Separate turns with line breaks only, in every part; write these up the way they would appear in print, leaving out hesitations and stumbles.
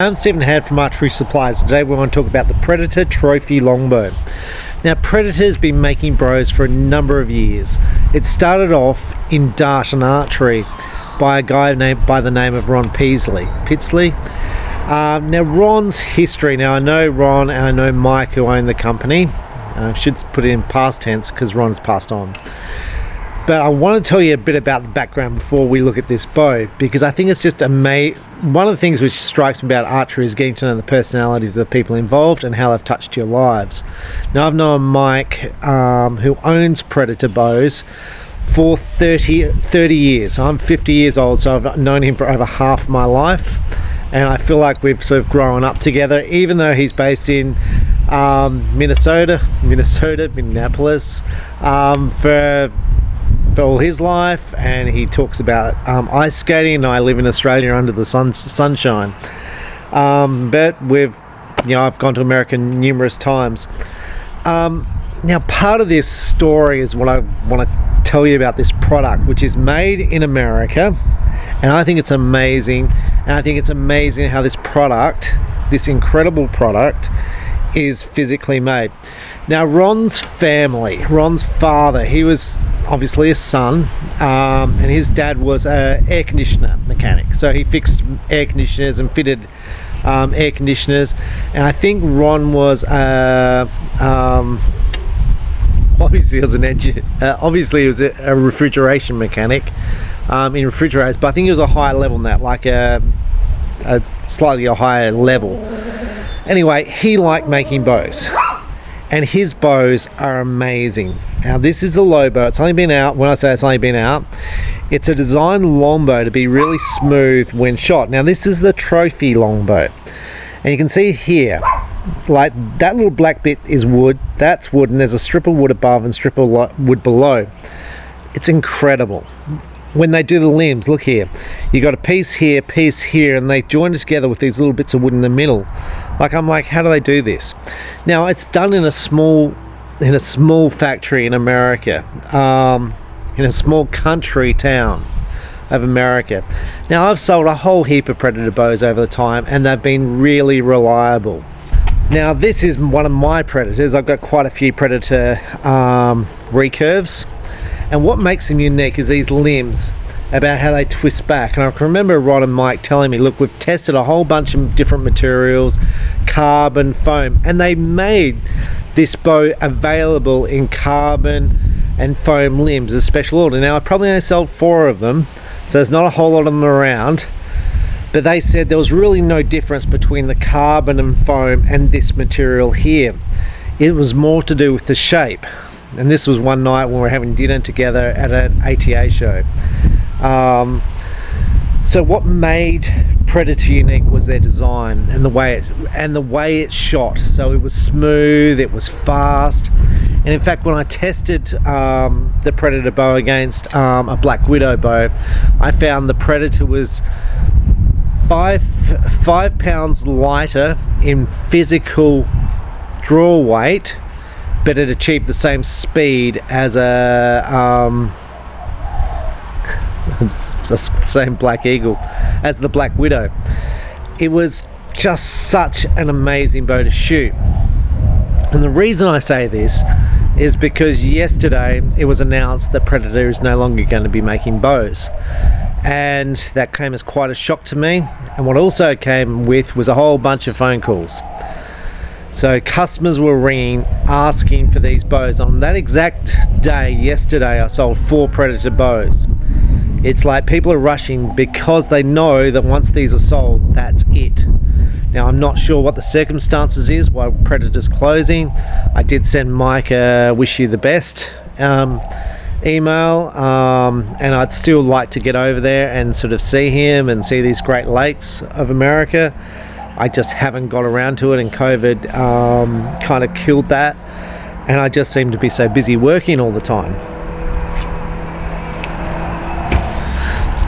I'm Stephen Had from Archery Supplies. Today we want to talk about the Predator Trophy longbow. Now, Predator's been making bows for a number of years. It started off in dart and archery by a guy named by the name of Ron Pitsley. Now, Ron's history. Now, I know Ron and I know Mike, who own the company. I should put it in past tense because Ron's passed on. But I want to tell you a bit about the background before we look at this bow, because I think it's just amazing. One of the things which strikes me about archery is getting to know the personalities of the people involved and how they've touched your lives. Now, I've known Mike, who owns Predator bows, for 30 years. I'm 50 years old, so I've known him for over half my life, and I feel like we've sort of grown up together, even though he's based in Minneapolis, for all his life, and he talks about ice skating, and I live in Australia under the sunshine. But I've gone to America numerous times. Now, part of this story is what I want to tell you about this product, which is made in America, and I think it's amazing. And I think it's amazing how this product, this incredible product, is physically made. Now, Ron's father, he was obviously a son, and his dad was an air conditioner mechanic, so he fixed air conditioners and fitted air conditioners. And I think Ron was obviously he was a refrigeration mechanic in refrigerators, but I think he was a higher level than that, like a slightly higher level. Anyway, he liked making bows, and his bows are amazing. Now, this is the Lobo. It's only been out, when I say it's only been out, it's a designed longbow to be really smooth when shot. Now, this is the Trophy longbow, and you can see here, like that little black bit is wood, that's wood, and there's a strip of wood above and strip of wood below. It's incredible. When they do the limbs, look here, you got a piece here, and they join it together with these little bits of wood in the middle. Like, I'm like, how do they do this? Now, it's done in a small factory in America, in a small country town of America. Now, I've sold a whole heap of Predator bows over the time, and they've been really reliable. Now, this is one of my Predators. I've got quite a few Predator recurves. And what makes them unique is these limbs, about how they twist back. And I can remember Ron and Mike telling me, look, we've tested a whole bunch of different materials, carbon, foam, and they made this bow available in carbon and foam limbs as special order. Now, I probably only sold 4 of them, so there's not a whole lot of them around, but they said there was really no difference between the carbon and foam and this material here. It was more to do with the shape. And this was one night when we were having dinner together at an ATA show. So what made Predator unique was their design and the way it shot. So it was smooth, it was fast, and in fact, when I tested the Predator bow against a Black Widow bow, I found the Predator was 5 pounds lighter in physical draw weight, but it achieved the same speed as same Black Eagle as the Black Widow. It was just such an amazing bow to shoot. And the reason I say this is because yesterday it was announced that Predator is no longer going to be making bows, and that came as quite a shock to me. And what also came with was a whole bunch of phone calls. So customers were ringing, asking for these bows. On that exact day, yesterday, I sold 4 Predator bows. It's like people are rushing because they know that once these are sold, that's it. Now, I'm not sure what the circumstances is why Predator's closing. I did send Mike a wish you the best email, and I'd still like to get over there and sort of see him and see these Great Lakes of America. I just haven't got around to it, and COVID kind of killed that, and I just seem to be so busy working all the time.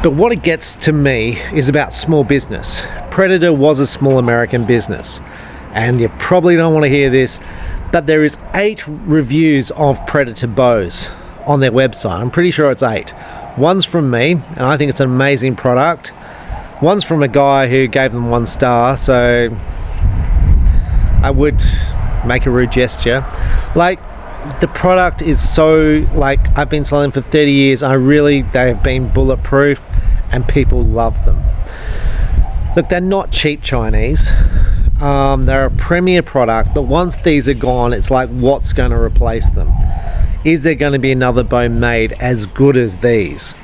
But what it gets to me is about small business. Predator was a small American business, and you probably don't want to hear this, but there is 8 reviews of Predator bows on their website. I'm pretty sure it's 8. One's from me, and I think it's an amazing product. One's from a guy who gave them 1 star, so I would make a rude gesture. Like, the product is so, like, I've been selling for 30 years. They've been bulletproof and people love them. Look, they're not cheap Chinese. They're a premier product, but once these are gone, it's like, what's going to replace them? Is there going to be another bow made as good as these?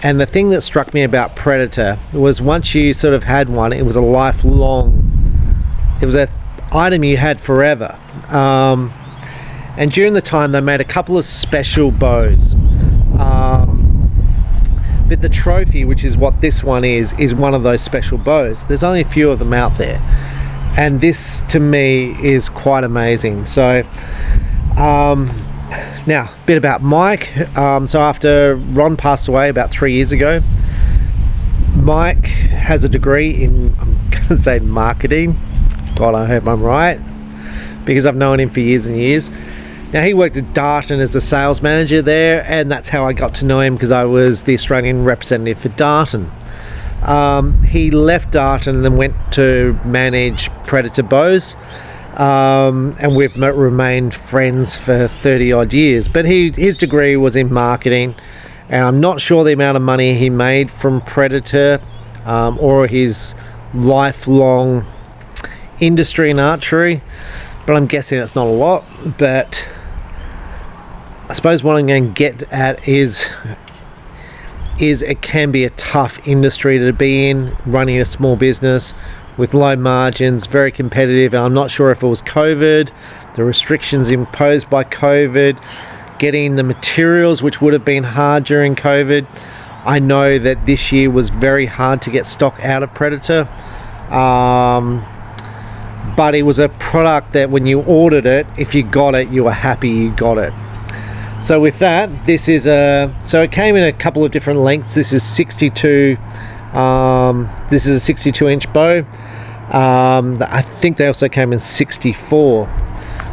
And the thing that struck me about Predator was, once you sort of had one, it was a lifelong, it was an item you had forever. And during the time, they made a couple of special bows. But the Trophy, which is what this one is one of those special bows. There's only a few of them out there. And this, to me, is quite amazing. So, now, a bit about Mike. So after Ron passed away about 3 years ago, Mike has a degree in, I'm going to say, marketing. God, I hope I'm right, because I've known him for years and years. Now, he worked at Darton as a sales manager there, and that's how I got to know him, because I was the Australian representative for Darton. He left Darton and then went to manage Predator bows, and we've remained friends for 30 odd years. But his degree was in marketing, and I'm not sure the amount of money he made from Predator, or his lifelong industry in archery, but I'm guessing it's not a lot. But I suppose what I'm going to get at is it can be a tough industry to be in, running a small business with low margins, very competitive. And I'm not sure if it was COVID, the restrictions imposed by COVID, getting the materials, which would have been hard during COVID. I know that this year was very hard to get stock out of Predator, but it was a product that when you ordered it, if you got it, you were happy you got it. So with that, this is so it came in a couple of different lengths. This is 62, this is a 62 inch bow. I think they also came in 64.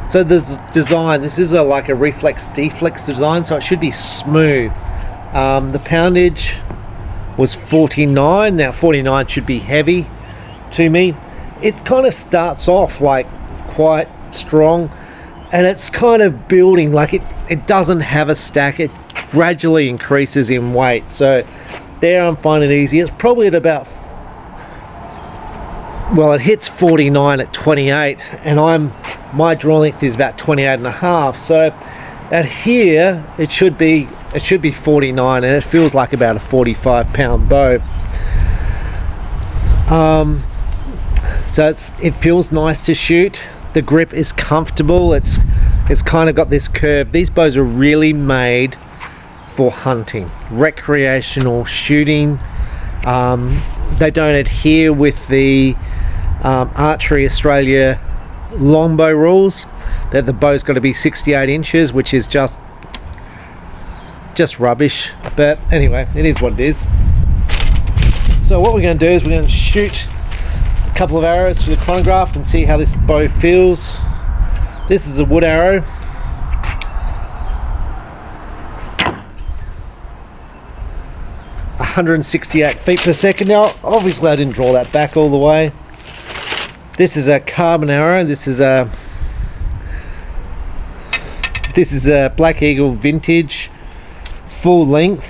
So this design, this is like a reflex deflex design, so it should be smooth. The poundage was 49. Now 49 should be heavy to me. It kind of starts off like quite strong, and it's kind of building, like it doesn't have a stack, it gradually increases in weight. So there I'm finding it easy. It's probably at about, well, it hits 49 at 28, and my draw length is about 28 and a half. So at here it should be 49, and it feels like about a 45 pound bow. So it feels nice to shoot. The grip is comfortable. It's kind of got this curve. These bows are really made for hunting, recreational shooting. They don't adhere with the Archery Australia longbow rules, that the bow's got to be 68 inches, which is just rubbish. But anyway, it is what it is. So what we're going to do is we're going to shoot a couple of arrows through the chronograph and see how this bow feels. This is a wood arrow. .168 feet per second. Now obviously I didn't draw that back all the way. This is a carbon arrow. This is a Black Eagle vintage, full length,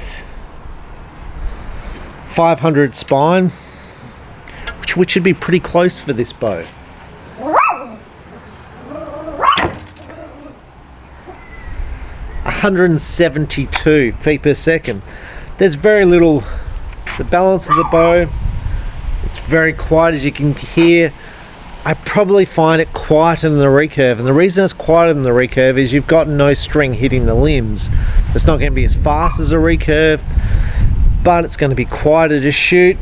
500 spine, which should be pretty close for this bow. .172 feet per second. There's very little, the balance of the bow, it's very quiet, as you can hear. I probably find it quieter than the recurve, and the reason it's quieter than the recurve is you've got no string hitting the limbs. It's not going to be as fast as a recurve, but it's going to be quieter to shoot.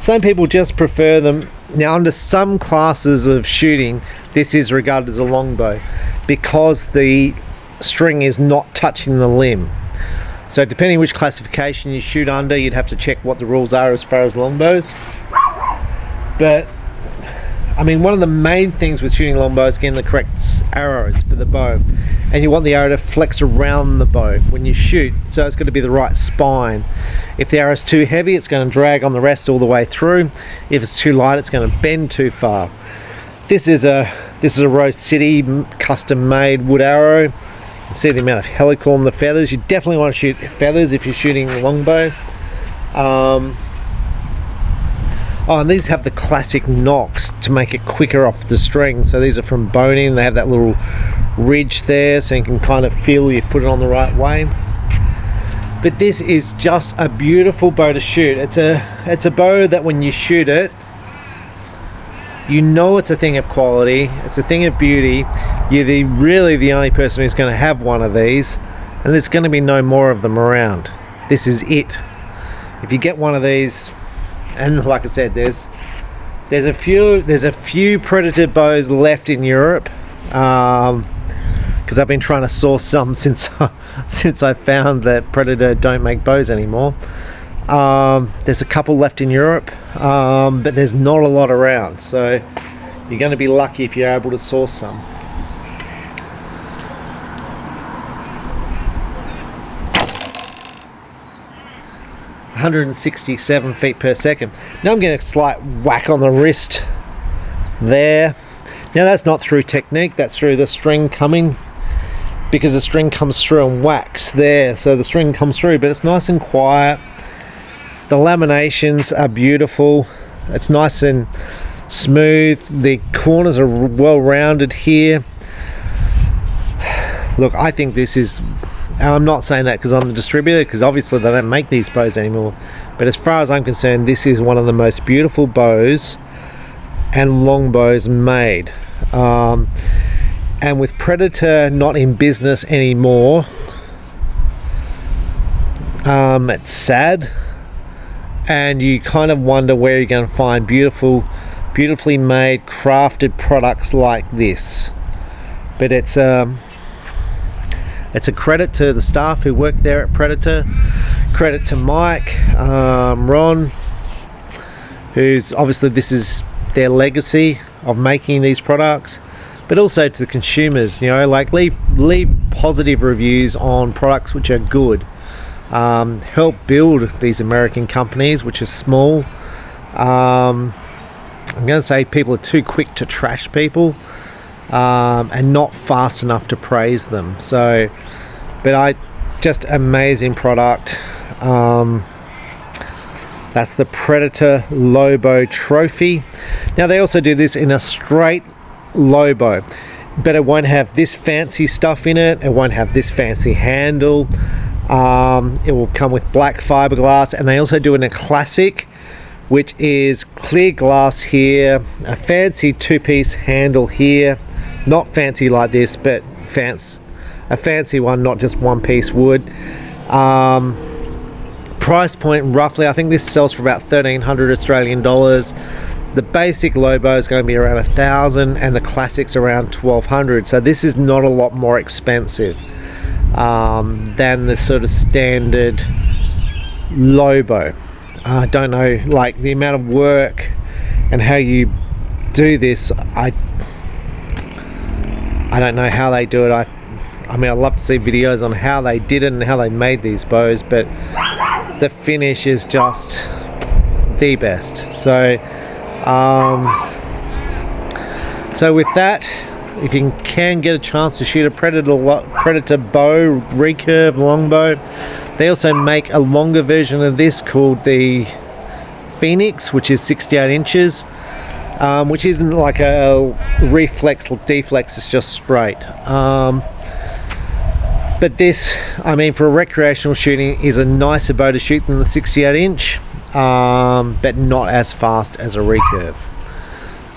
Some people just prefer them. Now, under some classes of shooting, this is regarded as a longbow because the string is not touching the limb. So depending which classification you shoot under, you'd have to check what the rules are as far as longbows. But I mean, one of the main things with shooting longbows is getting the correct arrows for the bow, and you want the arrow to flex around the bow when you shoot, so it's got to be the right spine. If the arrow is too heavy, it's going to drag on the rest all the way through. If it's too light, it's going to bend too far. This is a Rose City custom made wood arrow. You can see the amount of helical on the feathers. You definitely want to shoot feathers if you're shooting longbow. Oh, and these have the classic knocks to make it quicker off the string. So these are from boning. They have that little ridge there, so you can kind of feel you've put it on the right way. But this is just a beautiful bow to shoot. It's a bow that when you shoot it, you know it's a thing of quality. It's a thing of beauty. You're really the only person who's going to have one of these, and there's going to be no more of them around. This is it. If you get one of these, and like I said, there's a few Predator bows left in Europe, because I've been trying to source some since I found that Predator don't make bows anymore. There's a couple left in Europe, but there's not a lot around, so you're going to be lucky if you're able to source some. 167 feet per second. Now I'm getting a slight whack on the wrist there. Now that's not through technique, that's through the string coming, because the string comes through and whacks there. So the string comes through, but it's nice and quiet. The laminations are beautiful. It's nice and smooth. The corners are well rounded here. Look, I think this is, and I'm not saying that because I'm the distributor, because obviously they don't make these bows anymore, but as far as I'm concerned, this is one of the most beautiful bows and longbows made. And with Predator not in business anymore, it's sad, and you kind of wonder where you're going to find beautifully made, crafted products like this. But it's a credit to the staff who work there at Predator, credit to Mike, Ron, who's obviously, this is their legacy of making these products, but also to the consumers, you know, like leave positive reviews on products which are good. Help build these American companies which are small. I'm going to say people are too quick to trash people, and not fast enough to praise them. So, but just amazing product. That's the Predator Lobo Trophy. Now they also do this in a straight Lobo, but it won't have this fancy stuff in it. It won't have this fancy handle. It will come with black fiberglass, and they also do it in a classic, which is clear glass here, a fancy two-piece handle here. Not fancy like this, but a fancy one, not just one-piece wood. Price point roughly, I think this sells for about 1,300 Australian dollars. The basic Lobo is going to be around 1,000, and the classics around 1,200. So this is not a lot more expensive than the sort of standard Lobo. I don't know, like the amount of work and how you do this. I don't know how they do it. I mean, I'd love to see videos on how they did it and how they made these bows, but the finish is just the best. So so with that, if you can get a chance to shoot a Predator bow, recurve longbow, they also make a longer version of this called the Phoenix, which is 68 inches. Which isn't like a reflex or deflex, it's just straight. But this, I mean, for recreational shooting, is a nicer bow to shoot than the 68 inch, but not as fast as a recurve.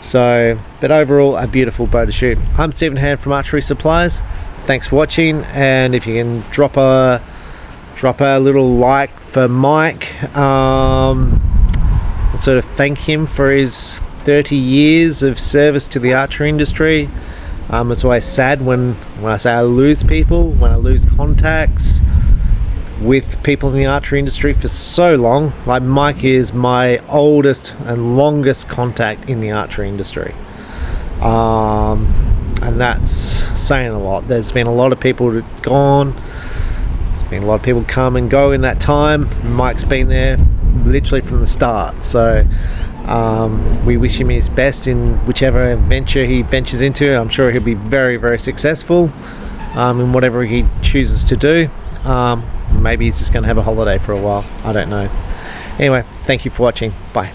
So, but overall, a beautiful bow to shoot. I'm Stephen Hand from Archery Supplies. Thanks for watching, and if you can drop a little like for Mike, and sort of thank him for his 30 years of service to the archery industry. It's always sad when I say I lose people, when I lose contacts with people in the archery industry for so long. Like Mike is my oldest and longest contact in the archery industry. and that's saying a lot. There's been a lot of people that gone. There's been a lot of people come and go in that time. Mike's been there literally from the start, so we wish him his best in whichever venture he ventures into. I'm sure he'll be very, very successful in whatever he chooses to do. Maybe he's just going to have a holiday for a while, I don't know. Anyway, thank you for watching. Bye.